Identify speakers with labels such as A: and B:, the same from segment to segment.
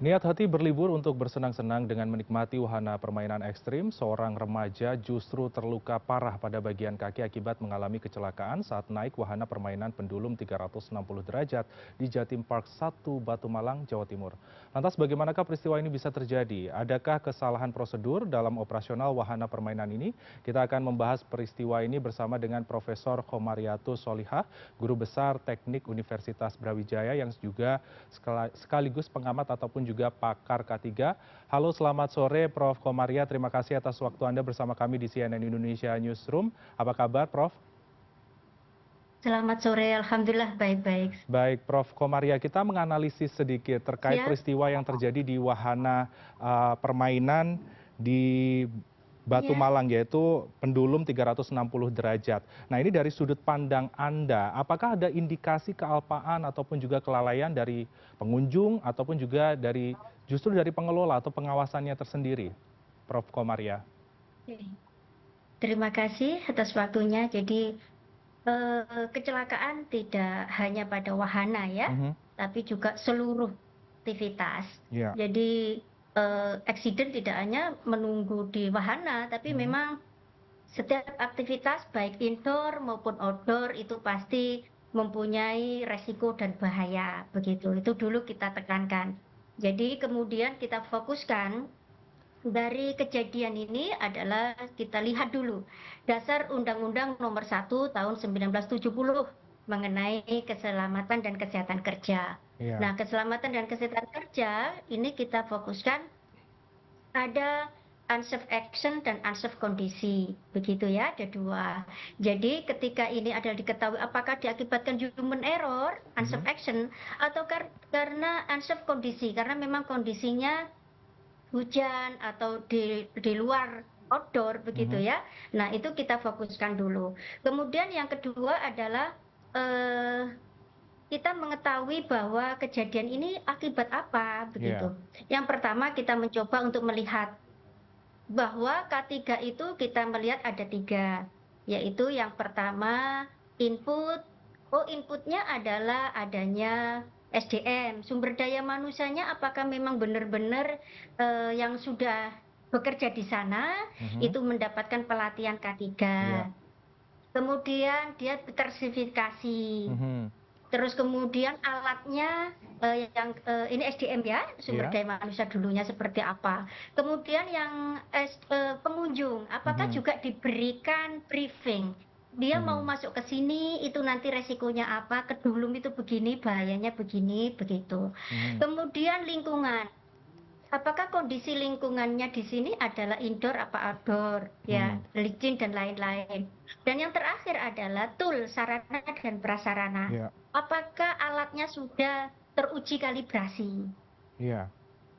A: Niat hati berlibur untuk bersenang-senang dengan menikmati wahana permainan ekstrim, seorang remaja justru terluka parah pada bagian kaki akibat mengalami kecelakaan saat naik wahana permainan pendulum 360 derajat di Jatim Park 1 Batu Malang, Jawa Timur. Lantas bagaimanakah peristiwa ini bisa terjadi? Adakah kesalahan prosedur dalam operasional wahana permainan ini? Kita akan membahas peristiwa ini bersama dengan Profesor Komariatus Solihah, Guru Besar Teknik Universitas Brawijaya yang juga sekaligus pengamat ataupun juga pakar K3. Halo, selamat sore Prof. Komaria. Terima kasih atas waktu Anda bersama kami di CNN Indonesia Newsroom. Apa kabar, Prof?
B: Selamat sore, alhamdulillah baik-baik.
A: Baik, Prof. Komaria, kita menganalisis sedikit terkait
B: Ya,
A: peristiwa yang terjadi di wahana permainan di Batu
B: ya.
A: Malang, yaitu pendulum 360 derajat. Nah, ini dari sudut pandang Anda, apakah ada indikasi kealpaan ataupun juga kelalaian dari pengunjung ataupun juga justru dari pengelola atau pengawasannya tersendiri, Prof. Komaria?
B: Oke. Terima kasih atas waktunya. Jadi kecelakaan tidak hanya pada wahana ya,
A: Mhm.
B: tapi juga seluruh aktivitas.
A: Ya.
B: Jadi eksiden tidak hanya menunggu di wahana, tapi
A: Mhm.
B: memang setiap aktivitas baik indoor maupun outdoor itu pasti mempunyai resiko dan bahaya. Begitu. Itu dulu kita tekankan. Jadi kemudian kita fokuskan dari kejadian ini adalah kita lihat dulu dasar Undang-Undang Nomor 1 Tahun 1970 mengenai keselamatan dan kesehatan kerja.
A: Iya.
B: Nah, keselamatan dan kesehatan kerja ini kita fokuskan ada unsafe action dan unsafe kondisi, begitu ya, ada dua. Jadi ketika ini adalah diketahui apakah diakibatkan human error, unsafe
A: Mhm.
B: action, atau karena unsafe kondisi, karena memang kondisinya hujan atau di luar outdoor begitu
A: Mhm.
B: ya. Nah, itu kita fokuskan dulu. Kemudian yang kedua adalah, kita mengetahui bahwa kejadian ini akibat apa,
A: Iya.
B: begitu. Yang pertama kita mencoba untuk melihat bahwa K3 itu kita melihat ada 3, yaitu yang pertama input, inputnya adalah adanya SDM, sumber daya manusianya apakah memang benar-benar, yang sudah bekerja di sana,
A: Mhm.
B: itu mendapatkan pelatihan
A: Iya.
B: K3. Kemudian dia tersertifikasi.
A: Mhm.
B: Terus kemudian alatnya, ini SDM ya, sumber
A: Iya.
B: daya manusia dulunya seperti apa. Kemudian yang pengunjung, apakah
A: Mhm.
B: juga diberikan briefing, dia mau
A: Mhm.
B: masuk ke sini itu nanti resikonya apa, ke Kedulum itu begini, bahayanya begini, begitu.
A: Mhm.
B: Kemudian lingkungan. Apakah kondisi lingkungannya di sini adalah indoor apa outdoor, ya,
A: Mhm.
B: licin dan lain-lain. Dan yang terakhir adalah tool, sarana dan prasarana.
A: Iya.
B: Apakah alatnya sudah teruji kalibrasi?
A: Iya.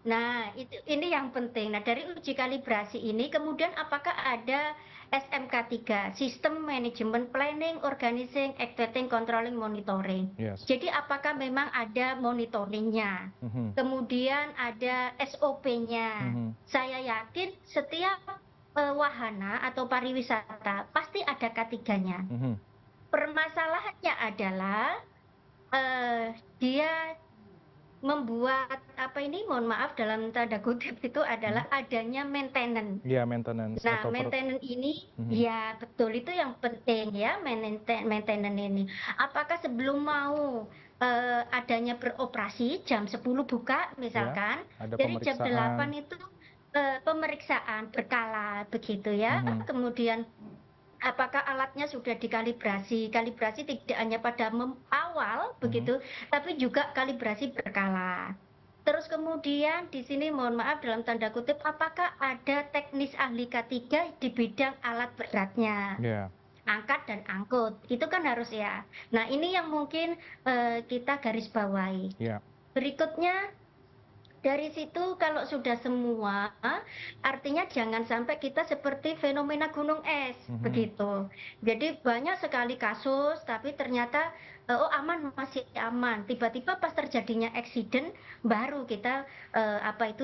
B: Nah, ini yang penting. Nah, dari uji kalibrasi ini kemudian apakah ada SMK 3, System Management Planning, Organizing, Activating, Controlling, Monitoring.
A: Yes.
B: Jadi apakah memang ada monitoringnya?
A: Mhm.
B: Kemudian ada SOP-nya.
A: Mhm.
B: Saya yakin setiap wahana atau pariwisata pasti ada K3-nya.
A: Mhm.
B: Permasalahannya adalah dia membuat apa ini, mohon maaf dalam tanda kutip itu adalah
A: Mhm.
B: adanya maintenance.
A: Iya, maintenance
B: Nah,
A: atau
B: maintenance ini
A: mhm.
B: ya betul itu yang penting ya, maintenance ini. Apakah sebelum mau adanya beroperasi jam 10 buka
A: Iya,
B: misalkan,
A: ada
B: dari jam
A: pemeriksaan.
B: 8 itu pemeriksaan berkala begitu ya.
A: Mhm.
B: Kemudian apakah alatnya sudah dikalibrasi? Kalibrasi tidak hanya pada awal
A: Mhm.
B: begitu, tapi juga kalibrasi berkala. Terus kemudian di sini mohon maaf dalam tanda kutip, apakah ada teknis ahli K3 di bidang alat beratnya?
A: Iya.
B: Angkat dan angkut, itu kan harus ya. Nah, ini yang mungkin kita garis bawahi.
A: Iya.
B: Berikutnya dari situ kalau sudah semua, artinya jangan sampai kita seperti fenomena gunung es,
A: Mhm.
B: begitu. Jadi banyak sekali kasus, tapi ternyata, oh aman, masih aman. Tiba-tiba pas terjadinya eksiden, baru kita,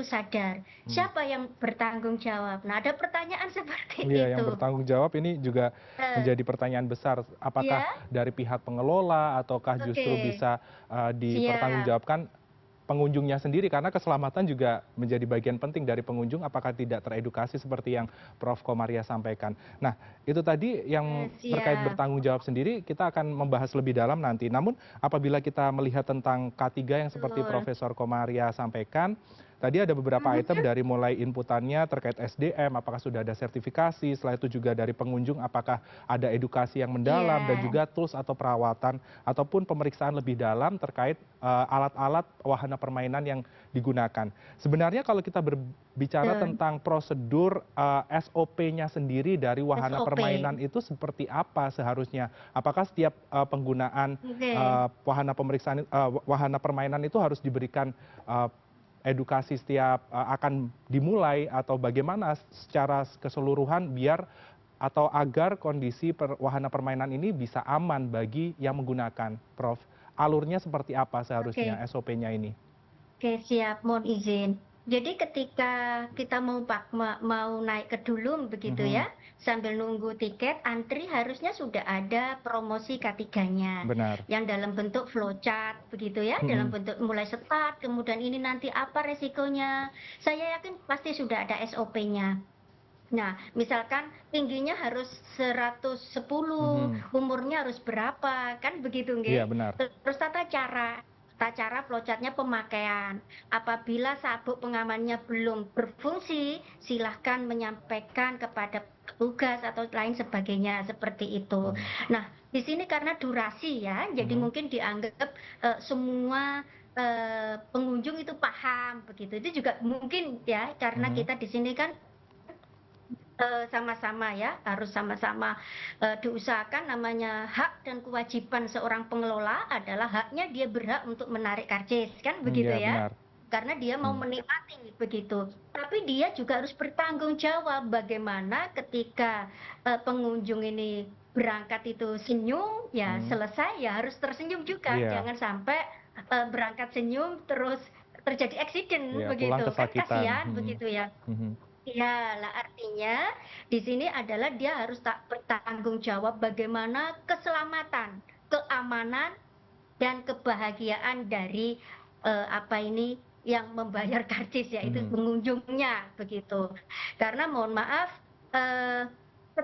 B: sadar.
A: Mhm.
B: Siapa yang bertanggung jawab? Nah, ada pertanyaan seperti
A: Iya, yang
B: itu.
A: bertanggung jawab ini juga
B: Eh,
A: menjadi pertanyaan besar. Apakah
B: ya,
A: dari pihak pengelola ataukah justru
B: oke,
A: bisa,
B: siap.
A: dipertanggungjawabkan pengunjungnya sendiri, karena keselamatan juga menjadi bagian penting dari pengunjung apakah tidak teredukasi seperti yang Prof. Komaria sampaikan. Nah, itu tadi yang terkait
B: Siap.
A: bertanggung jawab sendiri kita akan membahas lebih dalam nanti. Namun apabila kita melihat tentang K3 yang seperti
B: Betul.
A: Profesor Komaria sampaikan, tadi ada beberapa item
B: Mhm.
A: dari mulai inputannya terkait SDM, apakah sudah ada sertifikasi, setelah itu juga dari pengunjung apakah ada edukasi yang mendalam, dan
B: Iya,
A: juga tools atau perawatan ataupun pemeriksaan lebih dalam terkait alat-alat wahana permainan yang digunakan. Sebenarnya kalau kita berbicara
B: betul.
A: tentang prosedur SOP-nya sendiri dari wahana
B: SOP.
A: permainan itu seperti apa seharusnya? Apakah setiap penggunaan
B: Oke.
A: wahana permainan itu harus diberikan edukasi setiap akan dimulai, atau bagaimana secara keseluruhan biar atau agar kondisi wahana permainan ini bisa aman bagi yang menggunakan, Prof. Alurnya seperti apa seharusnya
B: Oke.
A: SOP-nya ini?
B: Oke, siap, mohon izin. Jadi ketika kita mau naik ke Dulum begitu
A: Mhm,
B: ya, sambil nunggu tiket, antri harusnya sudah ada promosi K3-nya,
A: benar.
B: yang dalam bentuk flowchart begitu ya, dalam
A: Mhm,
B: bentuk mulai start, kemudian ini nanti apa resikonya. Saya yakin pasti sudah ada SOP-nya. Nah, misalkan tingginya harus 110,
A: mhm.
B: umurnya harus berapa, kan begitu
A: Iya,
B: nggih.
A: benar.
B: Terus tata cara flowchart-nya pemakaian. Apabila sabuk pengamannya belum berfungsi, silahkan menyampaikan kepada petugas atau lain sebagainya, seperti itu.
A: Mhm,
B: Nah, di sini karena durasi ya, jadi
A: mhm,
B: mungkin dianggap, semua, pengunjung itu paham, begitu. Itu juga mungkin ya, karena
A: mhm.
B: kita di sini kan sama-sama ya, harus sama-sama, diusahakan namanya hak dan kewajiban seorang pengelola adalah haknya dia berhak untuk menarik karcis, kan
A: Mmm,
B: begitu
A: iya
B: ya?
A: benar.
B: Karena dia mau
A: Mhm,
B: menikmati, begitu. Tapi dia juga harus bertanggung jawab bagaimana ketika, pengunjung ini berangkat itu senyum, ya
A: mhm.
B: selesai ya harus tersenyum juga,
A: Iya,
B: jangan sampai, berangkat senyum terus terjadi accident
A: iya, pulang
B: begitu, kan
A: kesakitan.
B: kasihan
A: Mhm,
B: begitu ya.
A: mhm,
B: Iya, lah artinya di sini adalah dia harus tak bertanggung jawab bagaimana keselamatan, keamanan, dan kebahagiaan dari, apa ini, yang membayar karcis, yaitu
A: mhm,
B: pengunjungnya, begitu. Karena mohon maaf, eee,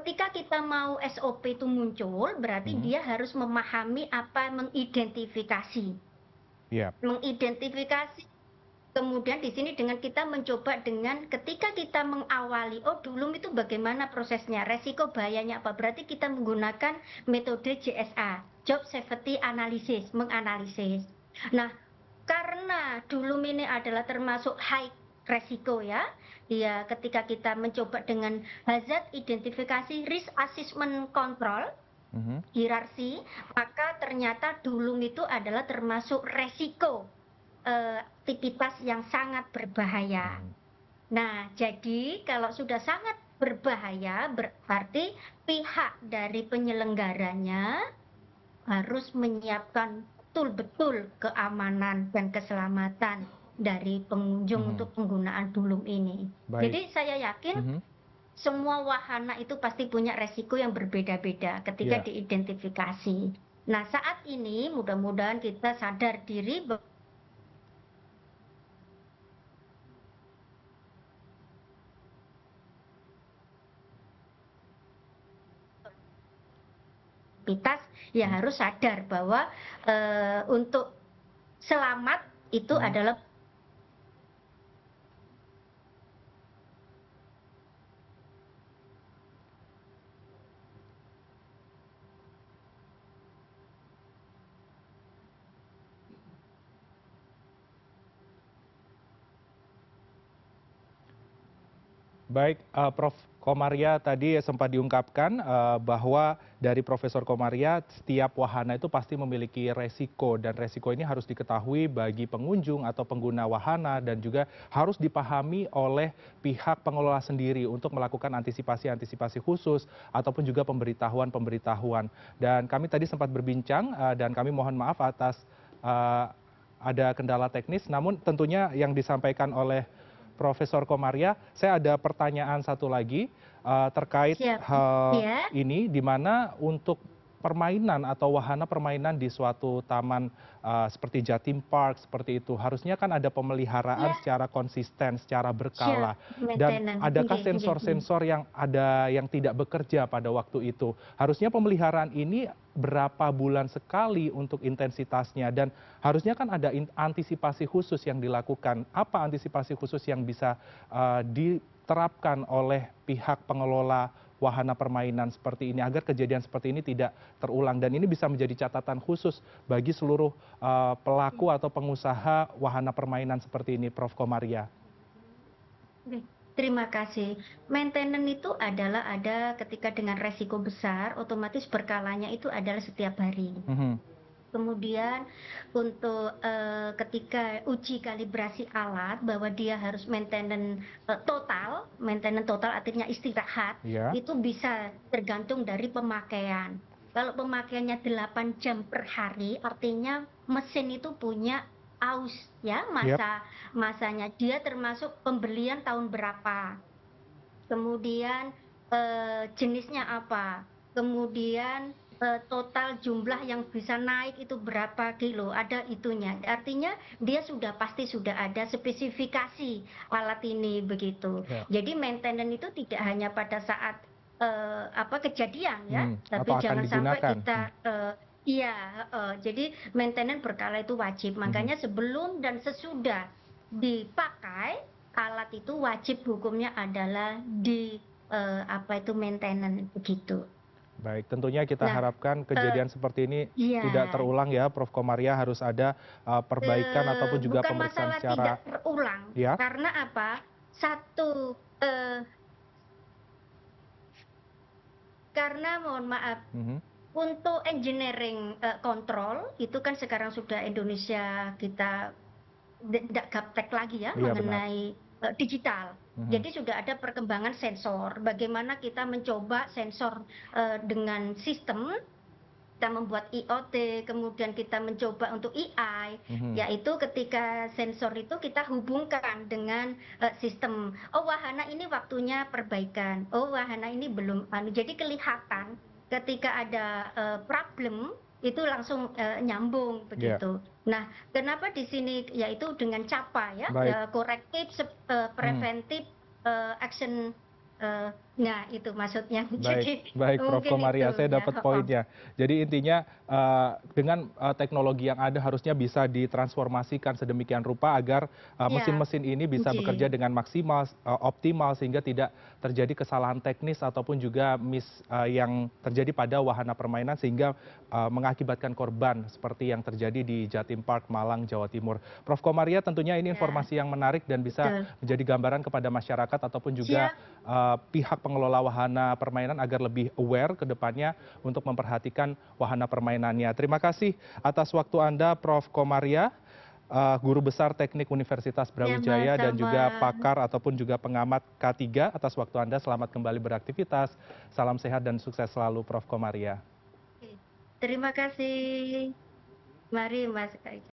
B: ketika kita mau SOP itu muncul, berarti
A: mhm.
B: dia harus memahami apa,
A: Iya.
B: mengidentifikasi. Kemudian di sini dengan kita mencoba dengan ketika kita mengawali, oh dulu itu bagaimana prosesnya, resiko bahayanya apa, berarti kita menggunakan metode JSA, Job Safety Analysis, menganalisis. Nah, karena dulu ini adalah termasuk high resiko ya, ya ketika kita mencoba dengan hazard identifikasi risk assessment control,
A: Mhm,
B: hierarki, maka ternyata dulung itu adalah termasuk resiko aktivitas yang sangat berbahaya.
A: mhm,
B: Nah, jadi kalau sudah sangat berbahaya, berarti pihak dari penyelenggaranya harus menyiapkan betul-betul keamanan dan keselamatan dari pengunjung
A: mhm.
B: untuk penggunaan dulum ini.
A: Baik.
B: Jadi saya yakin
A: Mhm,
B: semua wahana itu pasti punya resiko yang berbeda-beda ketika
A: iya.
B: diidentifikasi. Nah, saat ini mudah-mudahan kita sadar diri aktivitas, ya
A: Mhm,
B: harus sadar bahwa, untuk selamat itu
A: mhm.
B: adalah
A: Baik, Prof. Komaria tadi sempat diungkapkan bahwa dari Profesor Komaria setiap wahana itu pasti memiliki resiko, dan resiko ini harus diketahui bagi pengunjung atau pengguna wahana, dan juga harus dipahami oleh pihak pengelola sendiri untuk melakukan antisipasi-antisipasi khusus ataupun juga pemberitahuan-pemberitahuan. Dan kami tadi sempat berbincang dan kami mohon maaf atas eh, ada kendala teknis, namun tentunya yang disampaikan oleh Profesor Komaria, saya ada pertanyaan satu lagi terkait
B: siap
A: hal
B: ya,
A: ini, di mana untuk permainan atau wahana permainan di suatu taman seperti Jatim Park seperti itu, harusnya kan ada pemeliharaan
B: Iya,
A: secara konsisten, secara
B: siap,
A: berkala. Dan
B: maintenance.
A: adakah
B: Nggih nggih,
A: sensor-sensor yang tidak bekerja pada waktu itu? Harusnya pemeliharaan ini berapa bulan sekali untuk intensitasnya, dan harusnya kan ada antisipasi khusus yang dilakukan. Apa antisipasi khusus yang bisa diterapkan oleh pihak pengelola wahana permainan seperti ini agar kejadian seperti ini tidak terulang, dan ini bisa menjadi catatan khusus bagi seluruh pelaku atau pengusaha wahana permainan seperti ini, Prof. Komaria?
B: Oke, terima kasih. Maintenance itu adalah ada ketika dengan resiko besar, otomatis berkalanya itu adalah setiap hari.
A: Mhm.
B: Kemudian untuk ketika uji kalibrasi alat bahwa dia harus maintenance total artinya istirahat,
A: Iya.
B: itu bisa tergantung dari pemakaian. Kalau pemakaiannya 8 jam per hari, artinya mesin itu punya aus ya,
A: Yap.
B: masanya. Dia termasuk pembelian tahun berapa, kemudian jenisnya apa, kemudian total jumlah yang bisa naik itu berapa kilo, ada itunya. Artinya dia pasti sudah ada spesifikasi alat ini begitu.
A: Ya.
B: Jadi maintenance itu tidak hanya pada saat kejadian ya,
A: Atau
B: tapi
A: akan
B: jangan sampai
A: digunakan.
B: kita iya, heeh. Jadi maintenance berkala itu wajib.
A: Mhm.
B: Makanya sebelum dan sesudah dipakai alat itu wajib hukumnya adalah maintenance begitu.
A: Baik, tentunya kita
B: Nah,
A: harapkan
B: eee,
A: kejadian seperti ini
B: iya,
A: tidak terulang ya, Prof. Komaria. Harus ada perbaikan ataupun juga
B: bukan
A: pemeriksaan
B: masalah
A: secara,
B: tidak terulang,
A: ya.
B: karena apa, satu, karena mohon maaf,
A: Mhm.
B: untuk engineering, kontrol itu kan sekarang sudah Indonesia kita tidak gaptek lagi ya
A: Iya, benar.
B: mengenai digital.
A: Mhm.
B: Jadi sudah ada perkembangan sensor, bagaimana kita mencoba sensor dengan sistem, kita membuat IoT, kemudian kita mencoba untuk AI,
A: Mhm.
B: yaitu ketika sensor itu kita hubungkan dengan sistem. Oh, wahana ini waktunya perbaikan. Oh, wahana ini belum. Jadi kelihatan ketika ada problem itu langsung nyambung
A: Ya.
B: begitu. Nah, kenapa di sini yaitu dengan CAPA ya,
A: Baik.
B: korektif,
A: Mhm.
B: preventif, action. Nah itu maksudnya.
A: Baik,
B: Jadi
A: baik, Prof.
B: mungkin itu
A: Komaria, saya
B: ya.
A: dapat poinnya. Jadi intinya dengan teknologi yang ada harusnya bisa ditransformasikan sedemikian rupa agar
B: Ya,
A: mesin-mesin ini bisa bekerja
B: oke.
A: dengan maksimal, optimal, sehingga tidak terjadi kesalahan teknis ataupun juga yang terjadi pada wahana permainan sehingga mengakibatkan korban seperti yang terjadi di Jatim Park, Malang, Jawa Timur. Prof. Komaria, tentunya ini
B: Ya,
A: informasi yang menarik dan bisa
B: betul.
A: menjadi gambaran kepada masyarakat ataupun juga
B: Siap.
A: pihak pengelola wahana permainan agar lebih aware ke depannya untuk memperhatikan wahana permainannya. Terima kasih atas waktu Anda, Prof. Komaria, Guru Besar Teknik Universitas Brawijaya dan
B: Sama-sama.
A: juga pakar ataupun juga pengamat K3. Atas waktu Anda, selamat kembali beraktivitas. Salam sehat dan sukses selalu, Prof. Komaria.
B: Terima kasih. Mari Mas.